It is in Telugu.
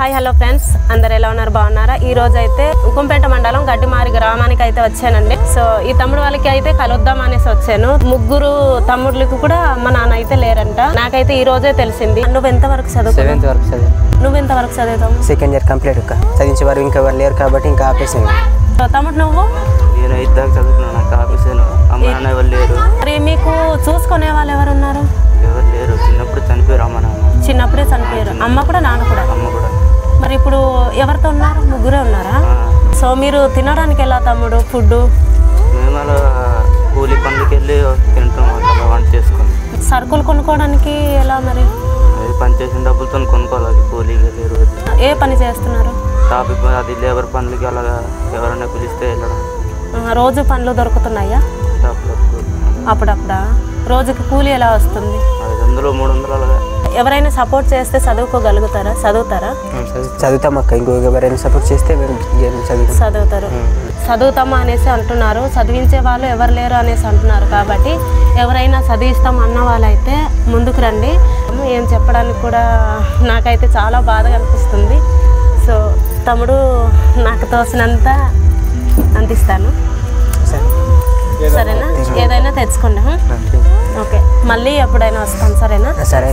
హాయ్ హలో ఫ్రెండ్స్, అందరు ఎలా ఉన్నారు? బాగున్నారా? ఈ రోజు అయితే ఉక్కంపేట మండలం గడ్డిమారి గ్రామానికి అయితే వచ్చానండి. సో ఈ తమ్ముడు వాళ్ళకి అయితే కలుద్దాం అనేసి వచ్చాను. ముగ్గురు తమ్ముళ్ళకి కూడా అమ్మ నాన్న అయితే లేరంట. నాకైతే ఈ రోజే తెలిసింది. నువ్వు ఎంత వరకు చదువుతావు? 7th వరకు చదివా. నువ్వు ఎంత వరకు చదువుతావు? Second year complete. చదివించే వారు ఇంకా ఎవరు లేరు కాబట్టి ఇంకా ఆపేసింది. తమ్ముడు నువ్వు? నేను 8th దాకా చదువుకున్నాను, నాకు ఆపేసాను. అమ్మ నాన్న ఎవరు లేరు. మరి మీకు చూసుకునే వాళ్ళు ఎవరు ఉన్నారు? ఎవరు లేరు. చిన్నప్పుడు చనిపోయారు అమ్మ నాన్న. చిన్నప్పుడే చనిపోయారు. అమ్మ కూడా నాన్న కూడా? అమ్మ కూడా. మరి ఇప్పుడు ఎవరితో ఉన్నారు? ముగ్గురే ఉన్నారా? సో మీరు తినడానికి ఎలా తమ్ముడు ఫుడ్? మేము అలా కూలి పనులకి వెళ్ళి తింటాం, అలా వంట చేసుకుని. సరుకులు కొనుక్కోవడానికి ఎలా మరి? అది పని చేసిన డబ్బులతో కొనుక్కోవాలి. కూలీకి వెళ్ళి రోజు. ఏ పని చేస్తున్నారు? ట్రాఫిక్ అది లేబర్ పనులకి అలాగా ఎవరైనా పిలిస్తే వెళ్ళడం. రోజు పనులు దొరుకుతున్నాయా? అప్పుడప్పుడా? రోజుకి కూలి ఎలా వస్తుంది? 500 300 అలాగా. ఎవరైనా సపోర్ట్ చేస్తే చదువుకోగలుగుతారా? చదువుతారా? చదువుతాం అక్క. ఇంకో ఎవరైనా సపోర్ట్ చేస్తే చదువుతారు. చదువుతామా అనేసి అంటున్నారు. చదివించే వాళ్ళు ఎవరు లేరు అనేసి అంటున్నారు. కాబట్టి ఎవరైనా చదివిస్తాం అన్న వాళ్ళైతే ముందుకు రండి. ఏం చెప్పడానికి కూడా నాకైతే చాలా బాధగా అనిపిస్తుంది. సో తమ్ముడు నాకు తోసినంత అందిస్తాను, సరేనా? ఏదైనా తెచ్చుకోండి. ఓకే, మళ్ళీ ఎప్పుడైనా వస్తాను, సరేనా? సరే.